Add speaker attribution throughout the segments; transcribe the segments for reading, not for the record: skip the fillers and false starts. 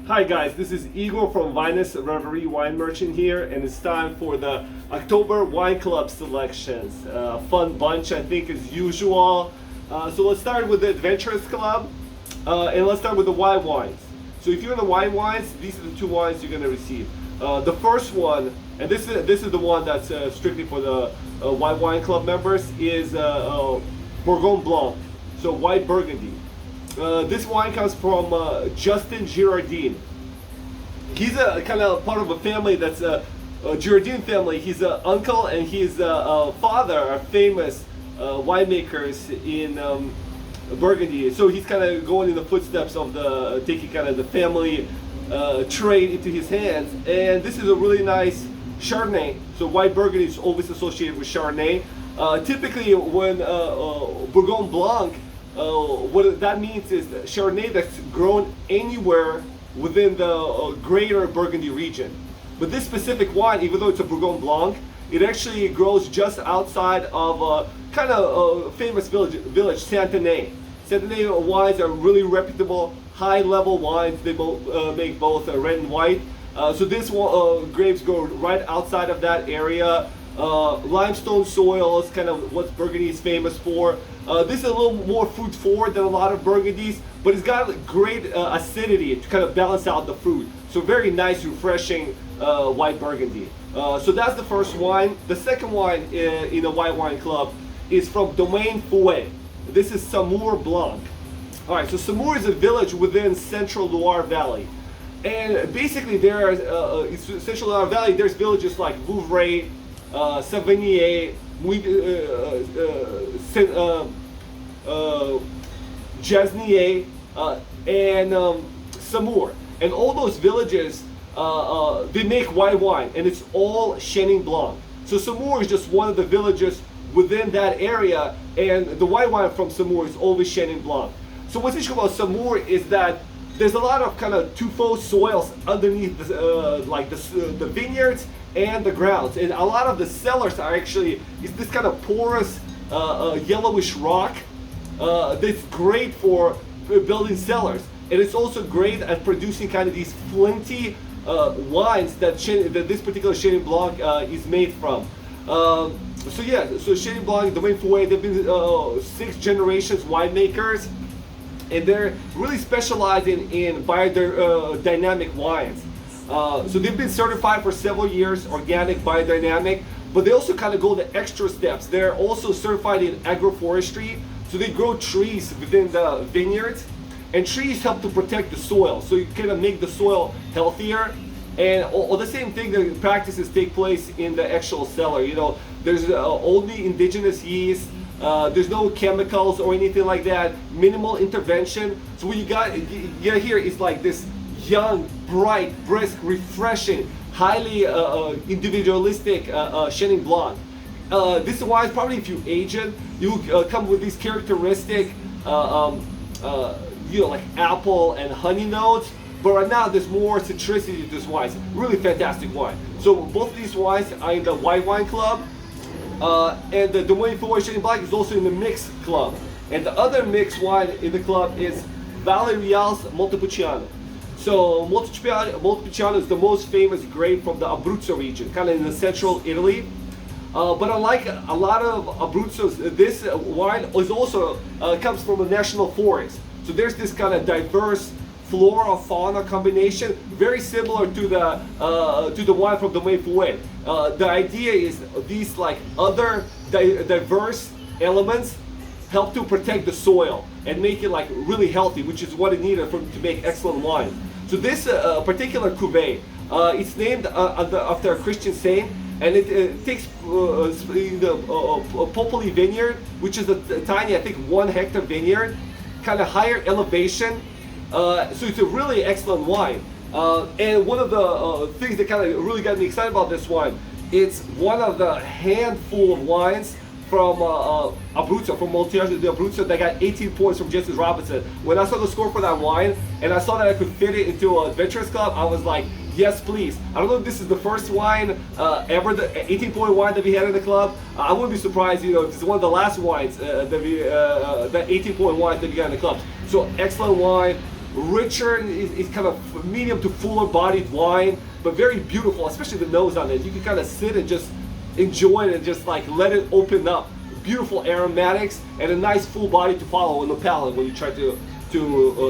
Speaker 1: Hi guys, this is Igor from Vinous Reverie Wine Merchant here, and it's time for the October Wine Club selections. Fun bunch, I think, as usual. So let's start with the Adventurous Club, and let's start with the white wines. So if you're in the white wines, these are the two wines you're going to receive. The first one, and this is the one that's strictly for the White Wine Club members, is Bourgogne Blanc, so white Burgundy. This wine comes from Justin Girardin. He's a kind of part of a family that's a Girardin family. He's an uncle and he's a father are famous winemakers in Burgundy. So he's kind of going in the footsteps of taking kind of the family trade into his hands. And this is a really nice Chardonnay. So white Burgundy is always associated with Chardonnay. Typically when Bourgogne Blanc, what that means is Chardonnay that's grown anywhere within the greater Burgundy region. But this specific wine, even though it's a Bourgogne Blanc, it actually grows just outside of a kind of famous village, Saint-Denis. Saint-Denis wines are really reputable, high-level wines. They make both red and white. So this grapes grow right outside of that area. Limestone soils, kind of what Burgundy is famous for. This is a little more fruit forward than a lot of Burgundies, but it's got great acidity to kind of balance out the fruit. So very nice, refreshing white Burgundy. So that's the first wine. The second wine in the White Wine Club is from Domaine Fouet. This is Saumur Blanc. All right, so Saumur is a village within Central Loire Valley. And basically there are, Central Loire Valley, there's villages like Vouvray, Savigny, Jasnier, and Saumur. And all those villages, they make white wine, and it's all Chenin Blanc. So Saumur is just one of the villages within that area, and the white wine from Saumur is always Chenin Blanc. So what's interesting about Saumur is that there's a lot of kind of tuffeau soils underneath the vineyards and the grounds, and a lot of the cellars are actually this kind of porous yellowish rock that's great for building cellars, and it's also great at producing kind of these flinty wines that this particular Chenin Blanc is made from. So yeah, so Chenin Blanc, Domaine Fouet, they've been 6 generations winemakers, and they're really specializing in biodynamic wines. So they've been certified for several years, organic, biodynamic, but they also kind of go the extra steps. They're also certified in agroforestry, so they grow trees within the vineyards, and trees help to protect the soil, so you kind of make the soil healthier. And all the same thing, the practices take place in the actual cellar. You know, there's only indigenous yeast, there's no chemicals or anything like that, minimal intervention. So what you got here is like this young, bright, brisk, refreshing, highly individualistic Chenin Blanc. This wine, probably if you age it, you come with these characteristic, like apple and honey notes. But right now, there's more citricity to this wine. It's really fantastic wine. So both of these wines are in the White Wine Club, and the Domaine Fouet Chenin Blanc is also in the Mixed Club. And the other mixed wine in the club is Valle-Rial's Montepulciano. So Montepulciano is the most famous grape from the Abruzzo region, kind of in the central Italy. But unlike a lot of Abruzzos, this wine is also comes from a national forest. So there's this kind of diverse flora fauna combination, very similar to the wine from Domaine Fouet. The idea is these like other diverse elements help to protect the soil and make it like really healthy, which is what it needed to make excellent wine. So this particular cuvee, it's named after a Christian saint, and it takes in the Popoli vineyard, which is a tiny, I think, 1 hectare vineyard, kind of higher elevation. So it's a really excellent wine. And one of the things that kind of really got me excited about this wine, it's one of the handful of wines from Abruzzo, from Monticello de Abruzzo, that got 18 points from Justice Robinson. When I saw the score for that wine, and I saw that I could fit it into an Adventurous Club, I was like, yes, please. I don't know if this is the first wine ever, the 18-point wine that we had in the club. I wouldn't be surprised, if it's one of the last wines, that 18-point wines that we got in the club. So excellent wine, richer, it's kind of medium to fuller bodied wine, but very beautiful, especially the nose on it. You can kind of sit and just enjoy it and just like let it open up. Beautiful aromatics and a nice full body to follow in the palate when you try to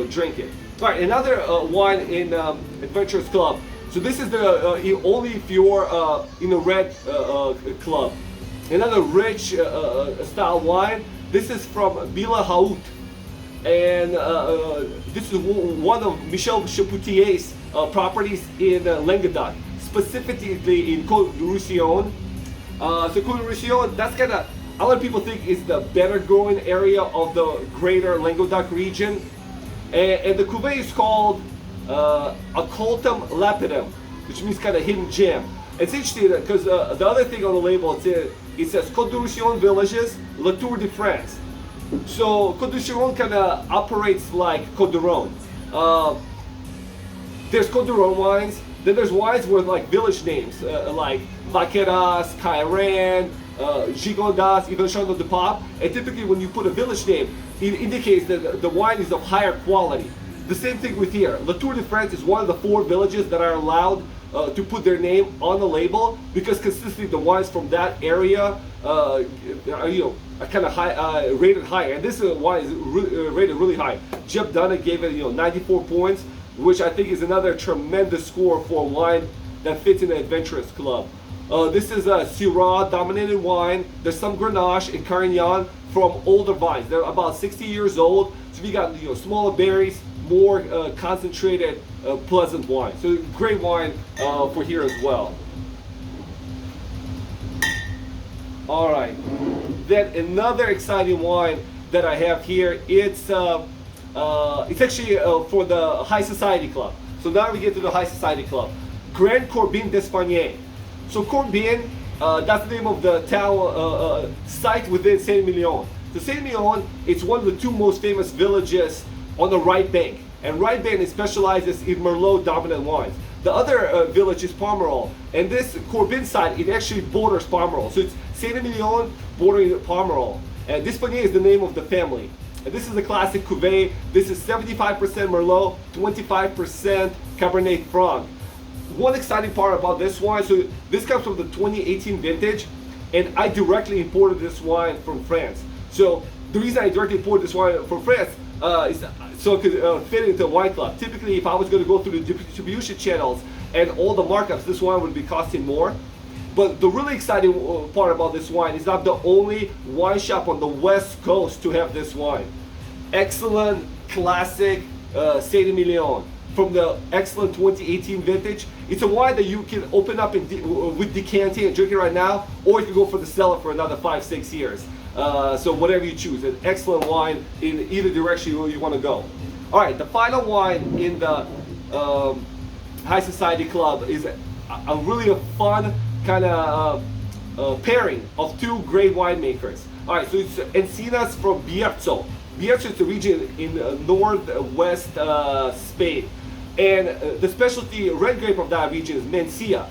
Speaker 1: drink it. All right, another wine in Adventurous Club. So this is the only if you're in a red club. Another rich style wine. This is from Bila Haut, and this is one of Michel Chapoutier's properties in Languedoc, specifically in Côte-du-Roussillon. So Côte-du-Roussillon, that's kind of, a lot of people think is the better growing area of the greater Languedoc region. And the cuvée is called Occultum Lapidum, which means kind of hidden gem. It's interesting because the other thing on the label, it says Côte-du-Roussillon Villages, La Tour de France. So Côte-du-Roussillon kind of operates like Côte-du-Rhône. There's Côte-du-Rhône wines, then there's wines with like village names, like Vaqueras, Cairan, Gigondas, even Château de Pape. And typically when you put a village name, it indicates that the wine is of higher quality. The same thing with here. La Tour de France is one of the 4 villages that are allowed to put their name on the label, because consistently the wines from that area are kind of high, rated higher. And this wine is rated really high. Jeb Dunn gave it 94 points, which I think is another tremendous score for a wine that fits in the Adventurous Club. This is a Syrah dominated wine. There's some Grenache and Carignan from older vines. They're about 60 years old. So you got smaller berries, more concentrated, pleasant wine. So great wine for here as well. All right. Then another exciting wine that I have here. It's actually for the High Society Club. So now we get to the High Society Club. Grand Corbin d'Espagnier. So Corbin, that's the name of the town site within Saint-Emilion. So Saint-Emilion, it's one of the 2 most famous villages on the right bank. And right bank specializes in Merlot dominant wines. The other village is Pomerol. And this Corbin site, it actually borders Pomerol. So it's Saint-Emilion bordering Pomerol. And d'Espagnier is the name of the family. And this is a classic cuvée. This is 75% Merlot, 25% Cabernet Franc. One exciting part about this wine, so this comes from the 2018 vintage, and I directly imported this wine from France. So the reason I directly imported this wine from France is so it could fit into a wine club. Typically, if I was going to go through the distribution channels and all the markups, this wine would be costing more. But the really exciting part about this wine is I'm the only wine shop on the West Coast to have this wine. Excellent, classic Saint-Emilion from the excellent 2018 vintage. It's a wine that you can open up with decanting and drink it right now, or you can go for the cellar for another 5-6 years. So whatever you choose, an excellent wine in either direction you want to go. All right, the final wine in the High Society Club is a really fun kind of pairing of 2 great winemakers. All right, so it's Encinas from Bierzo. Bierzo is the region in northwest Spain. And the specialty red grape of that region is Mencia.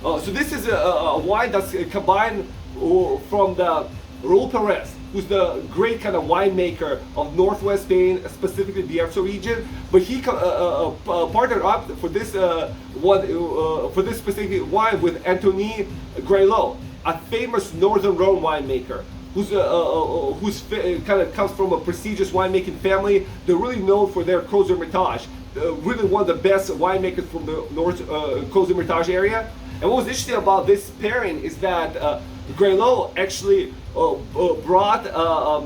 Speaker 1: So this is a wine that's combined from the Raúl Perez, who's the great kind of winemaker of northwest Spain, specifically the Bierzo region. But he partnered up for this for this specific wine with Anthony Grelot, a famous Northern Rhone winemaker, who's kind of comes from a prestigious winemaking family. They're really known for their Crozes Hermitage. Really one of the best winemakers from the North Crozes Hermitage area. And what was interesting about this pairing is that Grelot actually brought a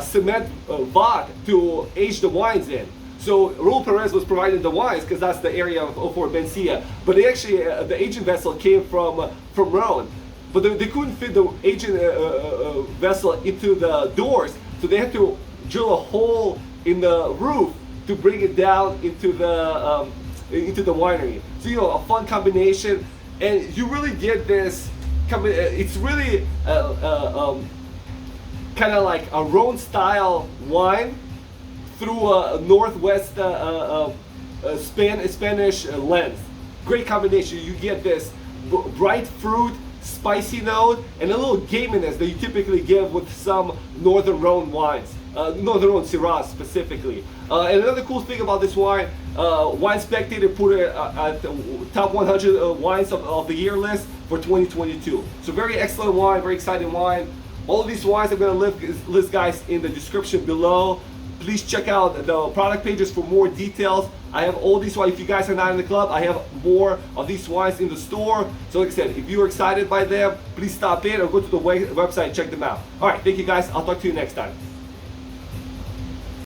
Speaker 1: cement vat to age the wines in. So Raúl Perez was providing the wines because that's the area for Mencia. But they actually, the aging vessel came from Rhone. But they couldn't fit the aging vessel into the doors, so they had to drill a hole in the roof to bring it down into the winery. So a fun combination, and you really get this. It's really kind of like a Rhone style wine through a northwest Spanish lens. Great combination. You get this bright fruit, spicy note, and a little gaminess that you typically get with some Northern Rhone wines. Northern Rhone Syrah specifically. And another cool thing about this wine, Wine Spectator put it at the top 100 wines of the year list for 2022. So very excellent wine, very exciting wine. All of these wines I'm going to list guys in the description below. Please check out the product pages for more details. I have all these wines. If you guys are not in the club, I have more of these wines in the store. So like I said, if you're excited by them, please stop in or go to the website and check them out. All right, thank you guys. I'll talk to you next time.